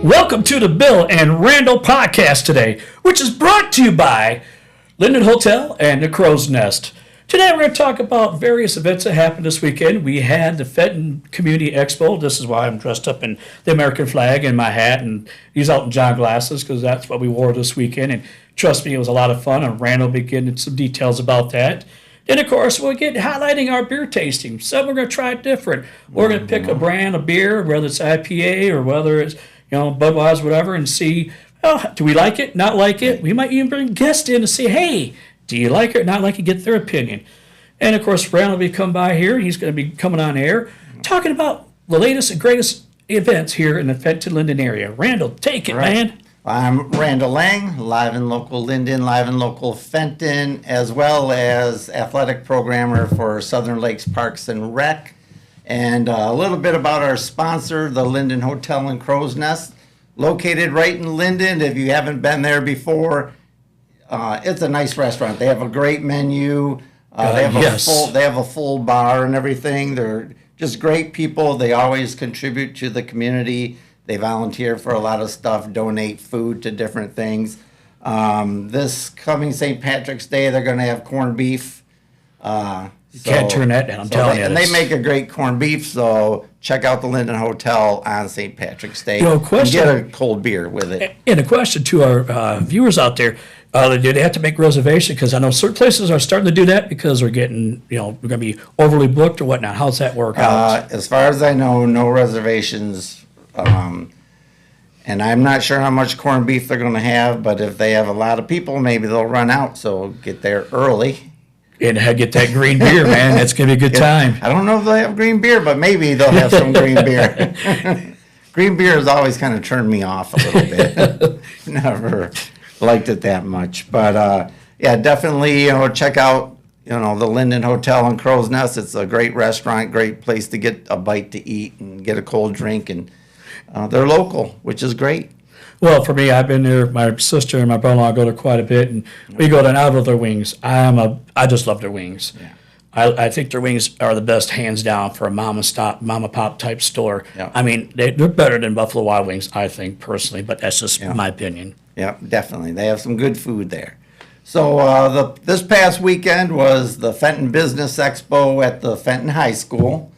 Welcome to the Bill and Randall podcast today, which is brought to you by Linden Hotel and the Crow's Nest. Today we're going to talk about various events that happened this weekend. We had the Fenton Community Expo. This is why I'm dressed up in the American flag and my hat, and he's out in John glasses because that's what we wore this weekend. And trust me, it was a lot of fun, and Randall will be getting into some details about that. Then, of course, we'll get highlighting our beer tasting. So we're going to try it different. We're going to pick a brand of beer, whether it's IPA or whether it's Budweiser, whatever, and see, well, do we like it, not like it? We might even bring guests in to say, hey, do you like it or not like it, get their opinion. And, of course, Randall will be coming by here. He's going to be coming on air talking about the latest and greatest events here in the Fenton Linden area. Randall, take it, man. I'm Randall Lang, live in local Linden, live in local Fenton, as well as athletic programmer for Southern Lakes Parks and Rec. And a little bit about our sponsor, the Linden Hotel and Crow's Nest, located right in Linden. If you haven't been there before, it's a nice restaurant. They have a great menu. They have a full bar and everything. They're just great people. They always contribute to the community. They volunteer for a lot of stuff, donate food to different things. This coming St. Patrick's Day, they're going to have corned beef. You can't turn that down, I'm telling you. And they make a great corned beef, so check out the Linden Hotel on St. Patrick's Day. Question. And get a cold beer with it. And a question to our viewers out there. Do they have to make reservations? Because I know certain places are starting to do that because they're getting, we're going to be overly booked or whatnot. How's that work out? As far as I know, no reservations. And I'm not sure how much corned beef they're going to have, but if they have a lot of people, maybe they'll run out, so get there early. And get that green beer, man. That's going to be a good time. I don't know if they'll have green beer, but maybe they'll have some green beer. Green beer has always kind of turned me off a little bit. Never liked it that much. But, definitely, check out, the Linden Hotel and Crow's Nest. It's a great restaurant, great place to get a bite to eat and get a cold drink. And they're local, which is great. Well, for me, I've been there. My sister and my brother-in-law go there quite a bit, and we go there out of their wings. I just love their wings. Yeah. I think their wings are the best, hands down, for a mama pop type store. Yeah. I mean, they're better than Buffalo Wild Wings, I think, personally, but that's just my opinion. Yeah, definitely. They have some good food there. So this past weekend was the Fenton Business Expo at the Fenton High School.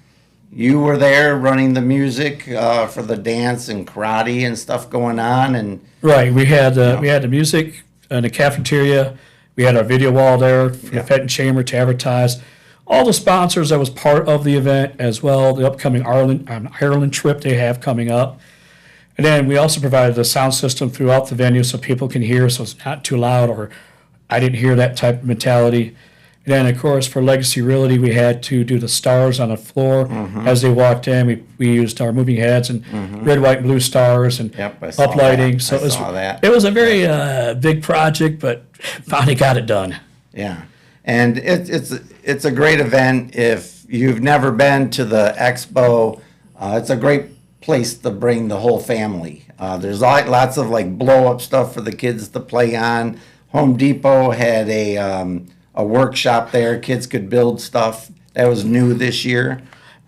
You were there running the music for the dance and karate and stuff going on, and right. We had the music in the cafeteria. We had our video wall there for the Fenton Chamber to advertise. All the sponsors that was part of the event as well. The upcoming Ireland trip they have coming up, and then we also provided the sound system throughout the venue so people can hear, so it's not too loud or I didn't hear that type of mentality. And then, of course, for Legacy Realty, we had to do the stars on the floor as they walked in. We used our moving heads and red, white, and blue stars and uplighting. So it was a very big project, but finally got it done. Yeah, and it's a great event. If you've never been to the expo, it's a great place to bring the whole family. There's lots of blow-up stuff for the kids to play on. Home Depot had a workshop there. Kids could build stuff. That was new this year.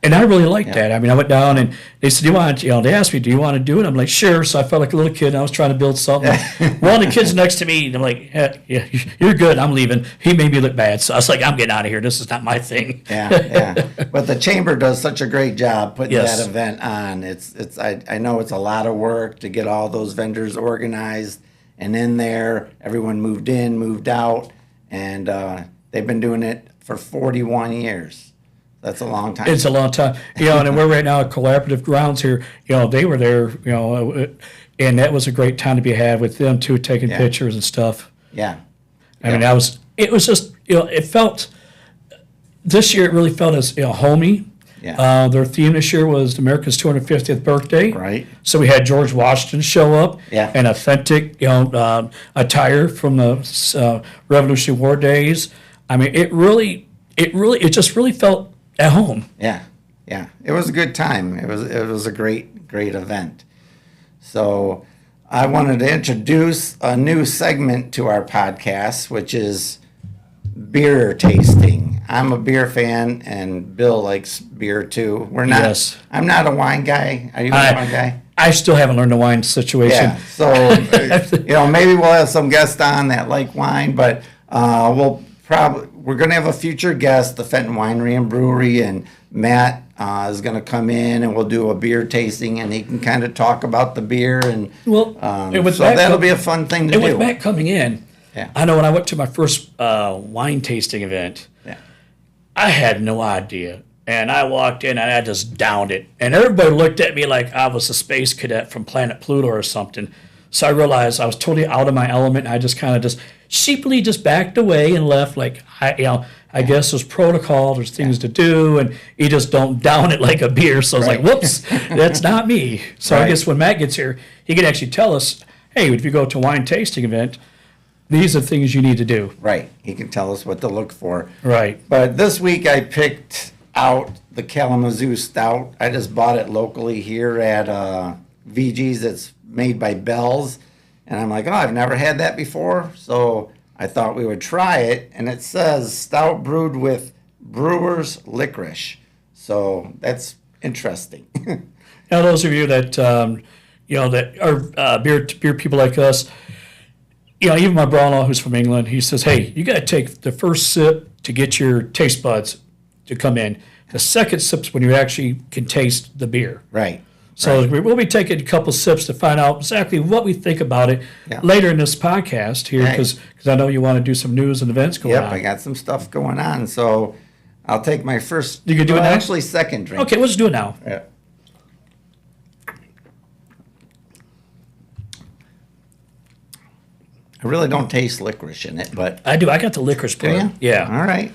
And I really liked that. I mean, I went down and they said, they asked me, do you want to do it? I'm like, sure. So I felt like a little kid and I was trying to build something. One of the kids next to me, and I'm like, yeah, you're good. I'm leaving. He made me look bad. So I was like, I'm getting out of here. This is not my thing. Yeah. But the chamber does such a great job putting that event on. I know it's a lot of work to get all those vendors organized and in there. Everyone moved in, moved out. And they've been doing it for 41 years. That's a long time. It's a long time. And we're right now at Collaborative Grounds here. They were there, and that was a great time to be had with them, too, taking pictures and stuff. Yeah. I mean, it was just, it felt, this year it really felt as, homey. Yeah. Their theme this year was America's 250th birthday. Right. So we had George Washington show up. Yeah. And authentic, attire from the Revolutionary War days. I mean, it just really felt at home. Yeah. It was a good time. It was a great event. So I wanted to introduce a new segment to our podcast, which is beer tasting. I'm a beer fan, and Bill likes beer too. We're not. Yes. I'm not a wine guy. Are you a wine guy? I still haven't learned the wine situation. Yeah, so, maybe we'll have some guests on that like wine, but we're going to have a future guest, the Fenton Winery and Brewery, and Matt is going to come in and we'll do a beer tasting and he can kind of talk about the beer. And that'll be a fun thing to do. And with Matt coming in, yeah. I know when I went to my first wine tasting event, Yeah. I had no idea. And I walked in and I just downed it. And everybody looked at me like I was a space cadet from planet Pluto or something. So I realized I was totally out of my element. And I just kind of just sheepily just backed away and left. Like, I guess there's protocol, there's things to do. And you just don't down it like a beer. So I was like, whoops, that's not me. So I guess when Matt gets here, he can actually tell us, hey, if you go to a wine tasting event, these are things you need to do. Right. He can tell us what to look for. Right. But this week I picked out the Kalamazoo Stout. I just bought it locally here at VG's. It's made by Bell's. And I'm like, I've never had that before. So I thought we would try it. And it says stout brewed with brewer's licorice. So that's interesting. Now, those of you that, that are beer people like us, even my brother-in-law who's from England, he says, hey, you got to take the first sip to get your taste buds to come in. The second sip's when you actually can taste the beer. Right. So we'll be taking a couple sips to find out exactly what we think about it later in this podcast here, because I know you want to do some news and events going on. Yep, I got some stuff going on. So I'll take my first, you can do it now? Actually second drink. Okay, let's do it now. Yeah. I really don't taste licorice in it, but I do. I got the licorice part. do you? Yeah. All right.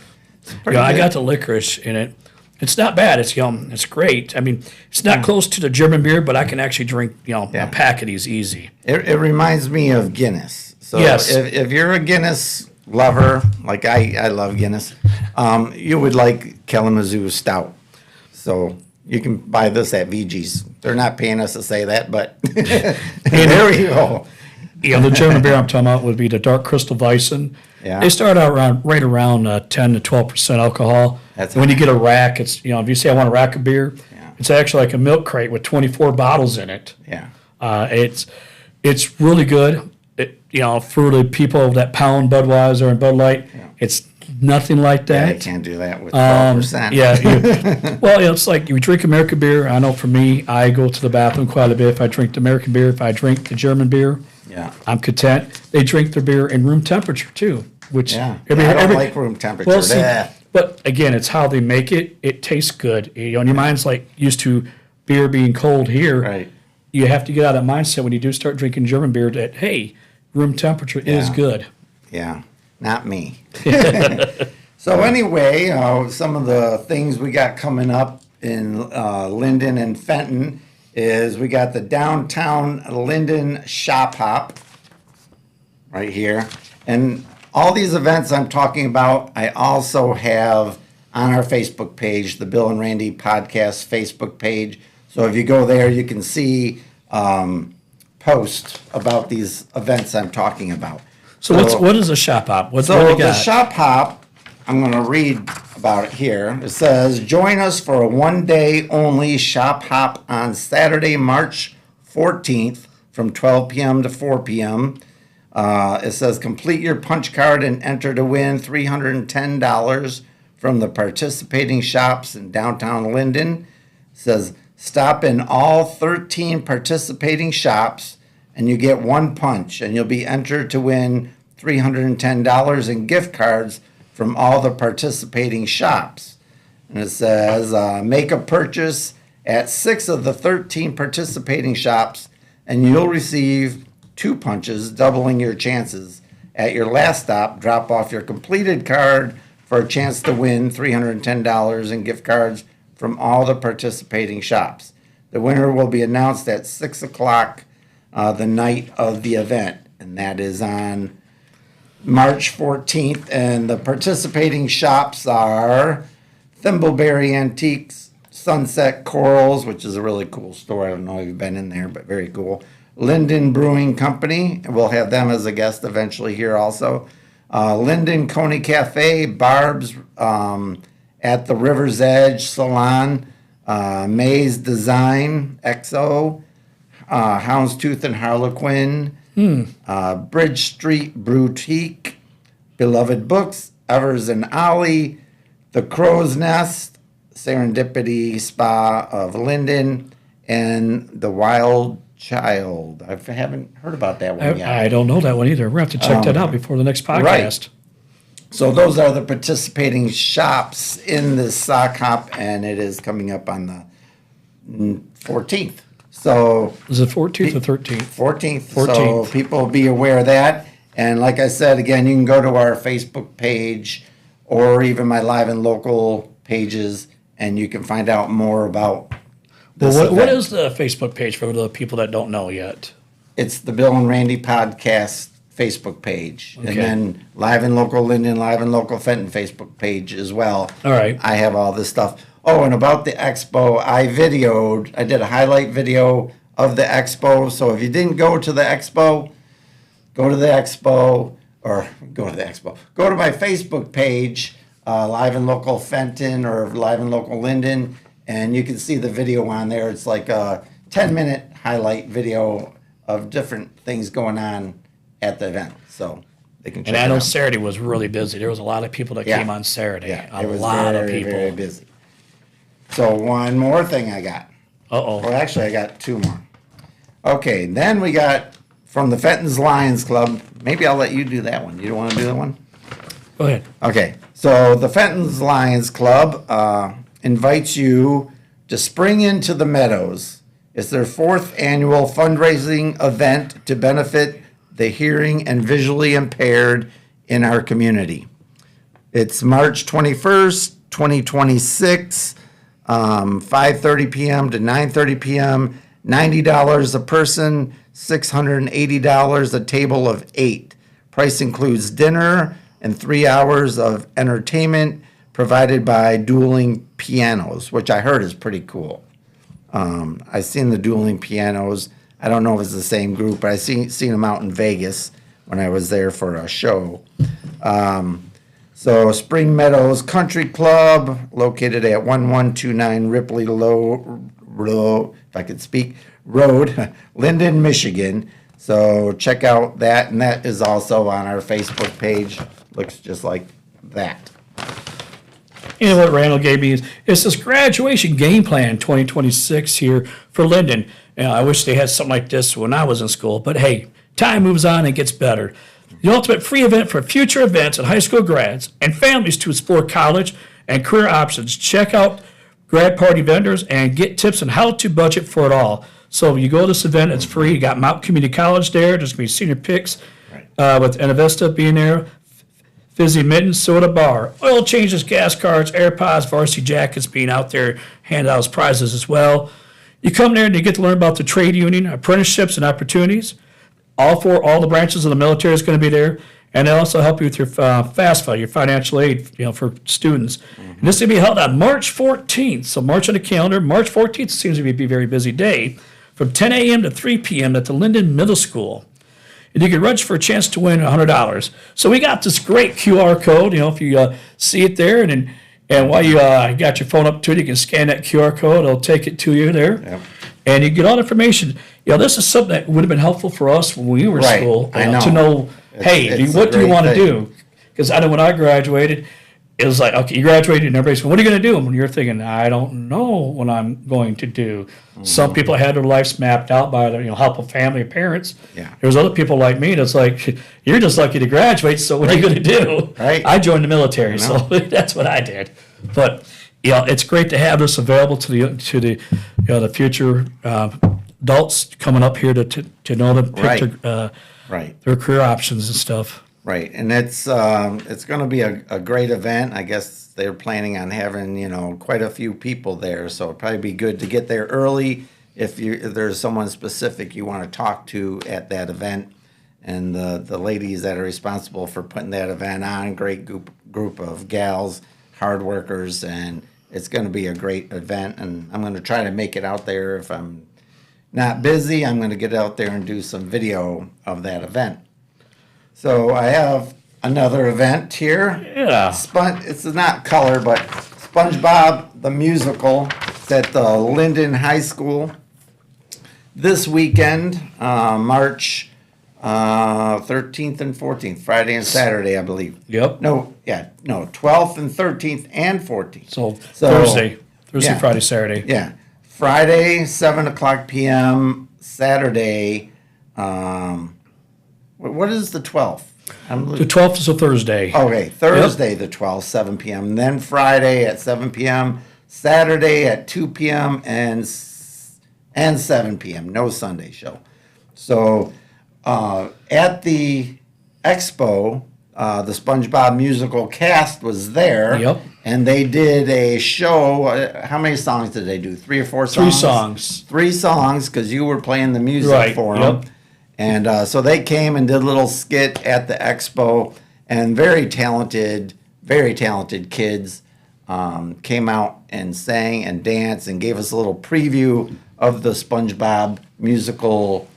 I got the licorice in it. It's not bad. It's it's great. I mean, it's not close to the German beer, but I can actually drink a pack of these easy. It reminds me of Guinness. So Yes. if you're a Guinness lover, like I love Guinness, you would like Kalamazoo Stout. So you can buy this at VG's. They're not paying us to say that, but there we go. The German beer I'm talking about would be the Dark Crystal Weissen. Yeah. They start out right around 10 to 12% alcohol. When you get a rack, it's if you say I want a rack of beer, it's actually like a milk crate with 24 bottles in it. Yeah. It's really good. For the people that pound Budweiser and Bud Light, it's nothing like that. You can't do that with 12%. It's like you drink American beer. I know for me, I go to the bathroom quite a bit if I drink the American beer. If I drink the German beer, I'm content. They drink their beer in room temperature too, which I don't like room temperature. Well, but again, it's how they make it. It tastes good. And your mind's like used to beer being cold here. Right. You have to get out of that mindset when you do start drinking German beer that, hey, room temperature is good. Yeah, not me. So anyway, some of the things we got coming up in Linden and Fenton is we got the Downtown Linden Shop Hop right here. And all these events I'm talking about, I also have on our Facebook page, the Bill and Randy Podcast Facebook page. So if you go there, you can see posts about these events I'm talking about. So what is a shop hop? What do you got? The shop hop, I'm going to read about it here. It says, join us for a one-day only shop hop on Saturday, March 14th from 12 p.m. to 4 p.m. It says, complete your punch card and enter to win $310 from the participating shops in downtown Linden. It says, stop in all 13 participating shops and you get one punch and you'll be entered to win $310 in gift cards from all the participating shops. And it says, make a purchase at 6 of the 13 participating shops and you'll receive 2 punches, doubling your chances. At your last stop, drop off your completed card for a chance to win $310 in gift cards from all the participating shops. The winner will be announced at 6 o'clock the night of the event, and that is on March 14th. And the participating shops are Thimbleberry Antiques, Sunset Corals, which is a really cool store. I don't know if you've been in there, but very cool. Linden Brewing Company, we'll have them as a guest eventually here also. Linden Coney Cafe, Barb's at the River's Edge Salon, Maze Design, XO, Houndstooth and Harlequin, Bridge Street Boutique, Beloved Books, Evers and Ollie, The Crow's Nest, Serendipity Spa of Linden, and The Wild Child. I haven't heard about that one yet. I don't know that one either. We're going to have to check that out before the next podcast. Right. So those are the participating shops in this sock hop, and it is coming up on the 14th. So Is it 14th or 13th? 14th. 14th. So people be aware of that. And like I said, again, you can go to our Facebook page or even my live and local pages, and you can find out more about this Well, what event. is the Facebook page for the people that don't know yet? It's the Bill and Randy Podcast Facebook page. Okay. And then Live and Local Linden, Live and Local Fenton Facebook page as well. All right. I have all this stuff. Oh, and about the expo, I did a highlight video of the expo. So if you didn't go to the expo, go to the expo, go to my Facebook page, Live and Local Fenton or Live and Local Linden, and you can see the video on there. It's like a 10-minute highlight video of different things going on at the event. So they can check And I it know out. Saturday was really busy. There was a lot of people that Yeah. came on Saturday. Yeah, A it was lot of very, people. very busy. So one more thing I got. Uh-oh. Well, actually, I got two more. Okay, then we got from the Fenton's Lions Club. Maybe I'll let you do that one. You don't want to do that one? Go ahead. Okay, so the Fenton's Lions Club invites you to spring into the Meadows. It's their 4th annual fundraising event to benefit the hearing and visually impaired in our community. It's March 21st, 2026, 5:30 p.m. to 9:30 p.m., $90 a person, $680 a table of 8. Price includes dinner and 3 hours of entertainment provided by Dueling Pianos, which I heard is pretty cool. I've seen the Dueling Pianos. I don't know if it's the same group, but I seen them out in Vegas when I was there for a show. So Spring Meadows Country Club, located at 1129 Ripley if I could speak, Road, Linden, Michigan. So check out that, and that is also on our Facebook page. Looks just like that. You know what Randall gave me is this graduation game plan 2026 here for Linden. You know, I wish they had something like this when I was in school, but hey, time moves on and gets better. The ultimate free event for future events and high school grads and families to explore college and career options. Check out grad party vendors and get tips on how to budget for it all. So you go to this event, it's free. You got Mount Community College there. There's going to be senior picks with Anavista being there. Fizzy Mittens, Soda Bar, oil changes, gas cards, AirPods, varsity jackets being out there, hand out as prizes as well. You come there and you get to learn about the trade union, apprenticeships, and opportunities. All the branches of the military is going to be there, and they also help you with your FAFSA, your financial aid, for students. And this is going to be held on March 14th. So march on the calendar. March 14th seems to be a very busy day, from 10 a.m. to 3 p.m. at the Linden Middle School. And you can register for a chance to win $100. So we got this great QR code. If you see it there, and while you got your phone up to it, you can scan that QR code. It'll take it to you there. Yep. And you get all the information. This is something that would have been helpful for us when we were in Right, school. I know. To know, It's what a do you great want to thing. do? Because I know when I graduated, it was like, okay, you graduated, and everybody's saying, what are you going to do? And you're thinking, I don't know what I'm going to do. Some people had their lives mapped out by their help of family or parents. Yeah. There's other people like me that's like, you're just lucky to graduate, so what are you going to do? Right. I joined the military, so that's what I did. But it's great to have this available to the future adults coming up here to know them, pick Right. their career options and stuff. Right, and it's going to be a great event. I guess they're planning on having quite a few people there, so it'd probably be good to get there early if there's someone specific you want to talk to at that event. And the ladies that are responsible for putting that event on, great group of gals, hard workers, and it's going to be a great event. And I'm going to try to make it out there. If I'm not busy, I'm going to get out there and do some video of that event. So I have another event here. Yeah. It's not color, but SpongeBob the Musical. It's at the Linden High School. this weekend, March 13th and 14th, Friday and Saturday, I believe. Yep. No, 12th and 13th and 14th. So Thursday, yeah. Friday, Saturday. Yeah. Friday, 7:00 p.m. Saturday, what is the 12th? The 12th is a Thursday. Okay, Thursday the 12th, 7 p.m. Then Friday at 7 p.m. Saturday at 2 p.m. and 7 p.m. No Sunday show. So at the expo, the SpongeBob musical cast was there. Yep. And they did a show. How many songs did they do? 3 or 4 songs? 3 songs. 3 songs, because you were playing the music for them. Yep. And so they came and did a little skit at the expo, and very talented kids came out and sang and danced and gave us a little preview of the SpongeBob musical.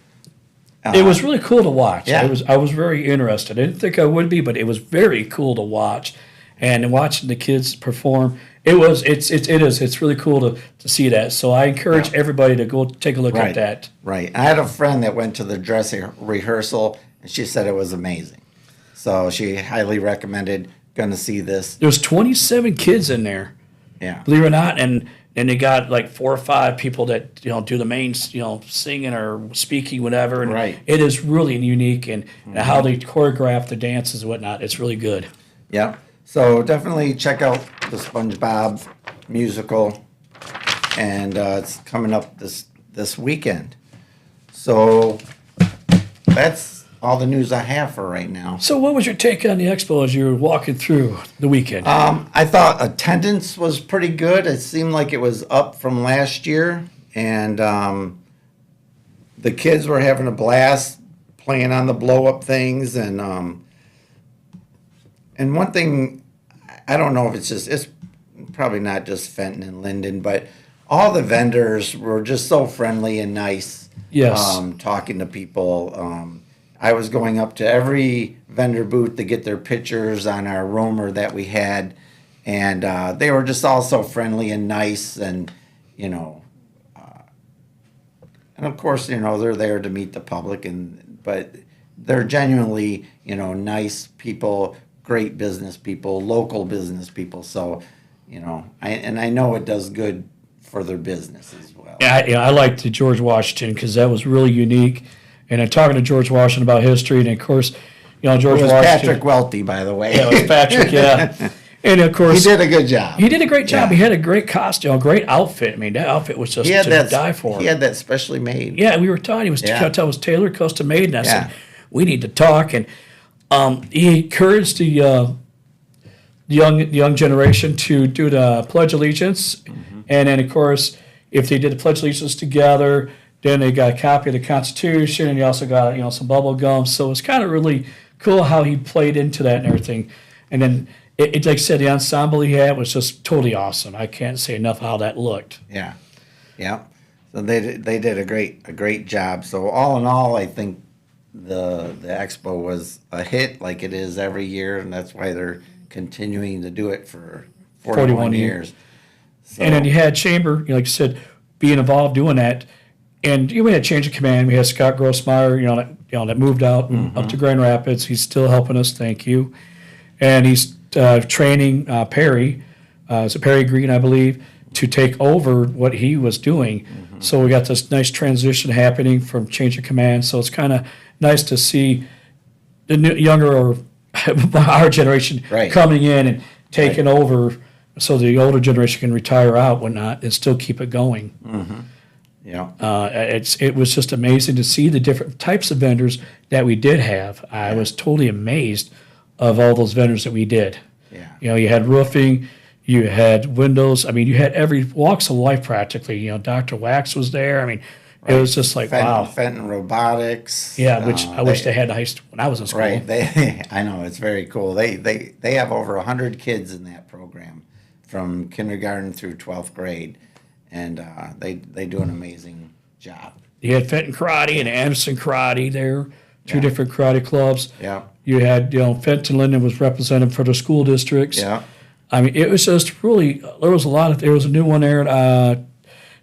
It was really cool to watch. Yeah. I was very interested. I didn't think I would be, but it was very cool to watch. And watching the kids perform, it's really cool to see that. So I encourage everybody to go take a look at that. Right. I had a friend that went to the dress rehearsal, and she said it was amazing. So she highly recommended going to see this. There's 27 kids in there. Yeah. Believe it or not, and they got like 4 or 5 people that do the main singing or speaking, whatever. And Right. it is really unique, and how they choreograph the dances and whatnot. It's really good. Yeah. So definitely check out the SpongeBob musical, and it's coming up this weekend. So that's all the news I have for right now. So what was your take on the expo as you were walking through the weekend? I thought attendance was pretty good. It seemed like it was up from last year, and the kids were having a blast playing on the blow-up things, and one thing, I don't know if it's probably not just Fenton and Linden, but all the vendors were just so friendly and nice. Yes. Talking to people. I was going up to every vendor booth to get their pictures on our roamer that we had, and they were just all so friendly and nice, and and of course they're there to meet the public, but they're genuinely nice people. Great business people, local business people. So, I know it does good for their business as well. Yeah, I liked the George Washington because that was really unique. And I'm talking to George Washington about history, and of course, George It was Washington. Patrick Welty, by the way. Yeah, it was Patrick. Yeah, and of course he did a good job. He did a great job. Yeah. He had a great costume, a great outfit. I mean, that outfit was just to die for. He had that specially made. Yeah, we were taught he was tailored, custom made, and I said we need to talk. And he encouraged the young generation to do the Pledge of Allegiance, and then of course, if they did the Pledge of Allegiance together, then they got a copy of the Constitution, and he also got some bubble gum. So it's kind of really cool how he played into that and everything. And then it like I said, the ensemble he had was just totally awesome. I can't say enough how that looked. Yeah, yeah. So they did a great job. So all in all, I think the expo was a hit, like it is every year, and that's why they're continuing to do it for 41 years. So, And then you had Chamber, like you said, being involved doing that. And we had change of command. We had Scott Grossmeyer, that moved out up to Grand Rapids. He's still helping us. Thank you. And he's training Perry, Perry Green, I believe, to take over what he was doing. So we got this nice transition happening from change of command. So it's kind of nice to see the younger or our generation coming in and taking over, so the older generation can retire out, whatnot, and still keep it going. Yeah. It was just amazing to see the different types of vendors that we did have. I was totally amazed of all those vendors that we did. Yeah. You had roofing, you had windows. I mean, you had every walks of life practically. Dr. Wax was there. I mean, it was just like, wow. Fenton Robotics. Yeah, which I wish they had when I was in school. Right. I know, it's very cool. They have over 100 kids in that program from kindergarten through 12th grade. And they do an amazing job. You had Fenton Karate and Anderson Karate there, two different karate clubs. Yeah. You had, Fenton Linden was represented for the school districts. Yeah. I mean, it was just really, there was a new one there.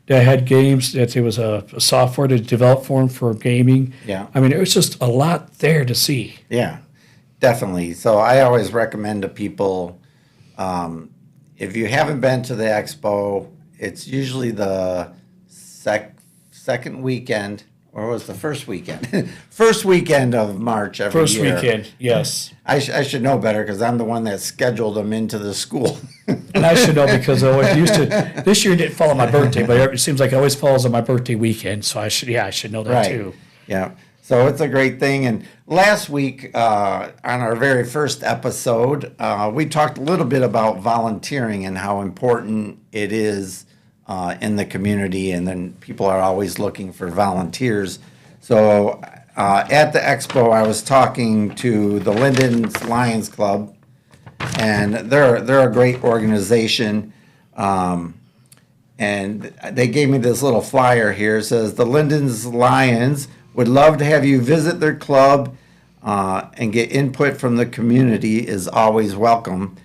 that had games, that there was a software to develop for them for gaming. Yeah. I mean, it was just a lot there to see. Yeah, definitely. So I always recommend to people, if you haven't been to the expo, it's usually the second weekend, or was the first weekend? First weekend of March every First year. weekend, yes. I should know better because I'm the one that scheduled them into the school. And I should know because I always used to. This year it didn't fall on my birthday, but it seems like it always falls on my birthday weekend. So I should know that Right. too. Yeah. So it's a great thing. And last week, on our very first episode, we talked a little bit about volunteering and how important it is in the community. And then people are always looking for volunteers. So at the expo, I was talking to the Linden Lions Club, and they're a great organization. And they gave me this little flyer here. It says, the Linden's Lions would love to have you visit their club and get input from the community is always welcome.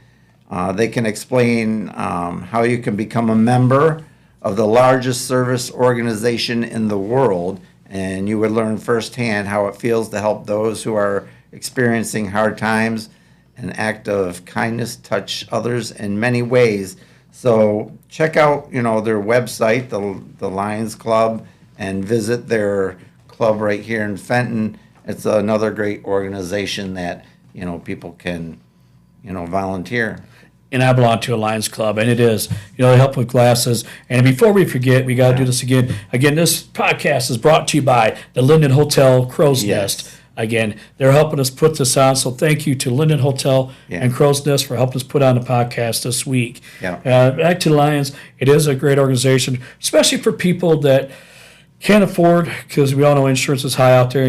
They can explain how you can become a member of the largest service organization in the world, and you would learn firsthand how it feels to help those who are experiencing hard times. An act of kindness touch others in many ways. So check out, their website, the Lions Club, and visit their club right here in Fenton. It's another great organization that, people can, volunteer. And I belong to a Lions Club, and it is, they help with glasses. And before we forget, we got to do this again. Again, this podcast is brought to you by the Linden Hotel Crow's Nest. Again, they're helping us put this on, so thank you to Linden Hotel and Crow's Nest for helping us put on the podcast this week. Back to the Lions, it is a great organization, especially for people that can't afford, because we all know insurance is high out there.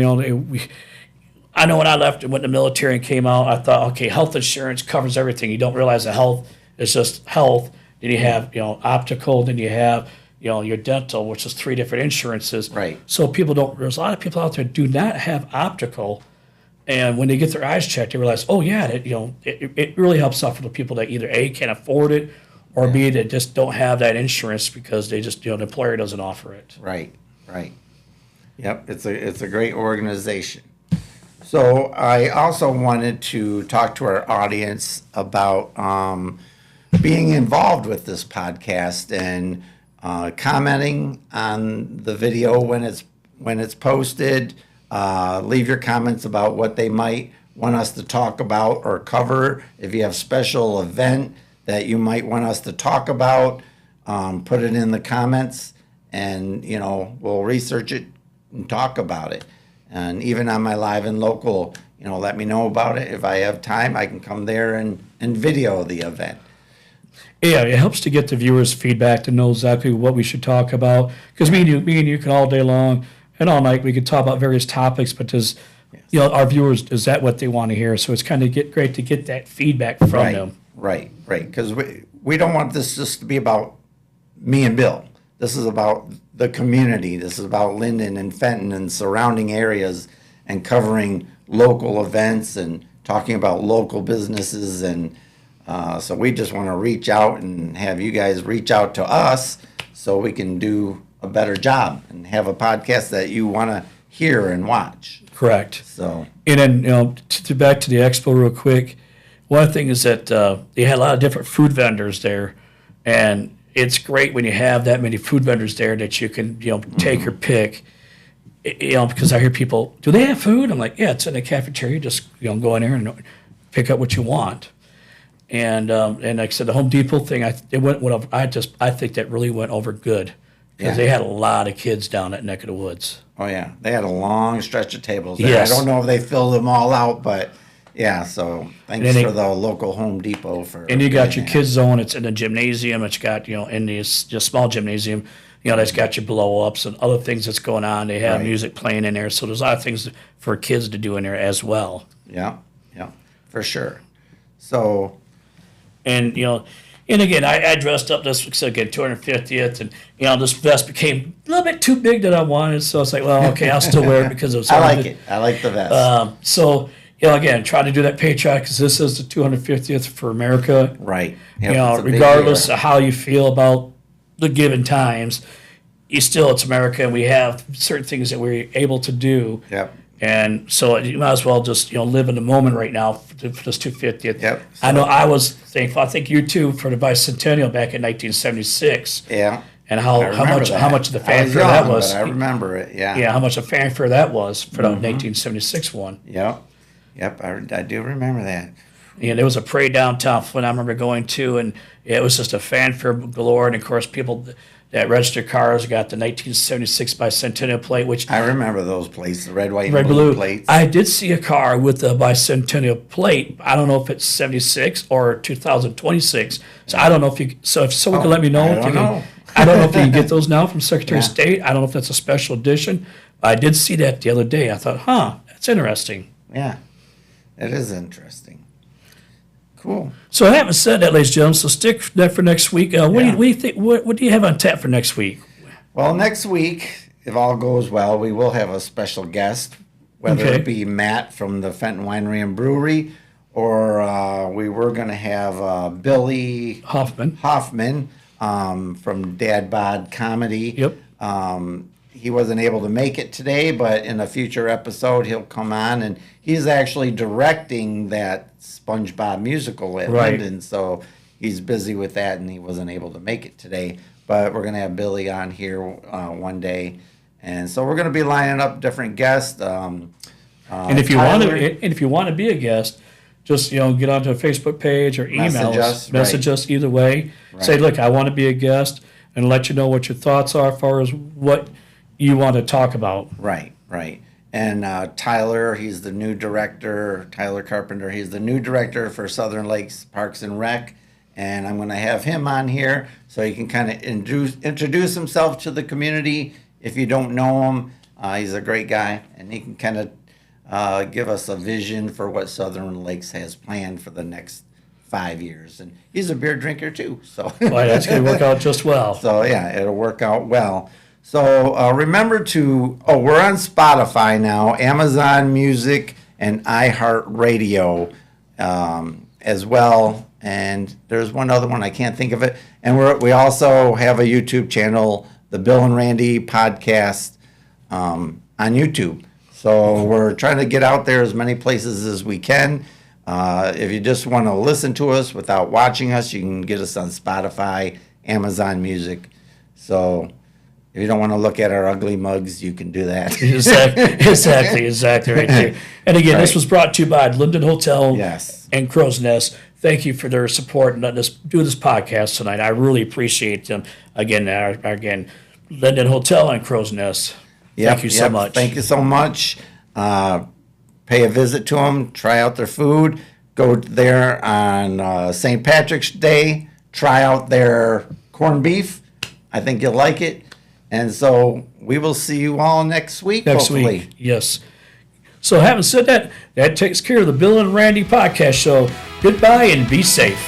I know when I left and went in the military and came out, I thought, okay, health insurance covers everything. You don't realize that health is just health. Then you have, optical. Then you have, your dental, which is 3 different insurances. Right. So there's a lot of people out there do not have optical. And when they get their eyes checked, they realize, oh, yeah, it really helps out for the people that either A, can't afford it, or B, that just don't have that insurance because they just, the employer doesn't offer it. Right. Yep, it's a great organization. So I also wanted to talk to our audience about being involved with this podcast and commenting on the video when it's posted. Leave your comments about what they might want us to talk about or cover. If you have special event that you might want us to talk about, put it in the comments, and we'll research it and talk about it. And even on my live and local, let me know about it. If I have time, I can come there and video the event. Yeah, it helps to get the viewers' feedback to know exactly what we should talk about. Because me and you can all day long and all night we could talk about various topics, but does our viewers, is that what they want to hear? So it's kind of great to get that feedback from them. Right. Because we don't want this just to be about me and Bill. This is about the community. This is about Linden and Fenton and surrounding areas, and covering local events and talking about local businesses. And so we just want to reach out and have you guys reach out to us so we can do a better job and have a podcast that you want to hear and watch. Correct. So, and then back to the expo real quick. One thing is that they had a lot of different food vendors there, and it's great when you have that many food vendors there that you can take your pick. Because I hear people, do they have food? I'm like, yeah, it's in the cafeteria. Just go in there and pick up what you want. And like I said, the Home Depot thing, it went over. I think that really went over good, because they had a lot of kids down that neck of the woods. Oh yeah, they had a long stretch of tables there. Yes. I don't know if they filled them all out, but yeah. So thanks for the local Home Depot for. And you got your kids zone. It's in the gymnasium. It's got in this just small gymnasium. That's got your blow ups and other things that's going on. They have music playing in there, so there's a lot of things for kids to do in there as well. Yeah, for sure. So. And and again, I dressed up this again 250th, and this vest became a little bit too big that I wanted, so I was like, well, okay, I'll still wear it because it was. I like it. I like the vest. So again, try to do that patriotic, because this is the 250th for America. Right. Regardless of how you feel about the given times, it's America, and we have certain things that we're able to do. Yep. And so you might as well just live in the moment right now for this 250th. Yep. I know I was thankful. I think you too for the bicentennial back in 1976. Yeah. And I how remember much that. how much of the I was fanfare young, that was. but I remember it. Yeah. Yeah, how much of fanfare that was for the 1976 one. Yep. Yep. I do remember that. And there was a parade downtown when I remember going to, and it was just a fanfare galore. And of course, people that registered cars got the 1976 bicentennial plate, which I remember those plates, the red, white, red, and blue plates. I did see a car with the bicentennial plate. I don't know if it's 76 or 2026. So I don't know if you. So if someone can let me know. I if don't you know. I don't know if you can get those now from Secretary of Yeah. State. I don't know if that's a special edition. I did see that the other day. I thought, that's interesting. Yeah. It is interesting. Cool. So I haven't said that, ladies and gentlemen. So stick that for next week. What do you think? What do you have on tap for next week? Well, next week, if all goes well, we will have a special guest, whether Okay. it be Matt from the Fenton Winery and Brewery, or we were going to have Billy Hoffman. From Dad Bod Comedy. Yep. He wasn't able to make it today, but in a future episode, he'll come on, and he's actually directing that SpongeBob musical at Right. Linden, so he's busy with that, and he wasn't able to make it today. But we're going to have Billy on here one day, and so we're going to be lining up different guests. And if you want Tyler- to, and if you want to be a guest, just get onto a Facebook page or email Message us, us either way. Say, look, I want to be a guest, and let you know what your thoughts are as far as what you want to talk about. Right. And Tyler, he's the new director, Tyler Carpenter, he's the new director for Southern Lakes Parks and Rec. And I'm going to have him on here so he can kind of introduce himself to the community. If you don't know him, he's a great guy, and he can kind of give us a vision for what Southern Lakes has planned for the next 5 years. And he's a beer drinker too, so Well, that's going to work out just well. so yeah, it'll work out well. So remember we're on Spotify now, Amazon Music, and iHeartRadio as well. And there's one other one, I can't think of it. And we also have a YouTube channel, the Bill and Randy Podcast on YouTube. So we're trying to get out there as many places as we can. If you just want to listen to us without watching us, you can get us on Spotify, Amazon Music. So if you don't want to look at our ugly mugs, you can do that. Exactly, right there. And again, this Right. was brought to you by Linden Hotel Yes. and Crow's Nest. Thank you for their support and letting us do this podcast tonight. I really appreciate them. Again, Linden Hotel and Crow's Nest. Thank you so much. Thank you so much. Pay a visit to them. Try out their food. Go there on St. Patrick's Day. Try out their corned beef. I think you'll like it. And so we will see you all next week, hopefully. Week. Yes. So having said that, that takes care of the Bill and Randy podcast show. Goodbye and be safe.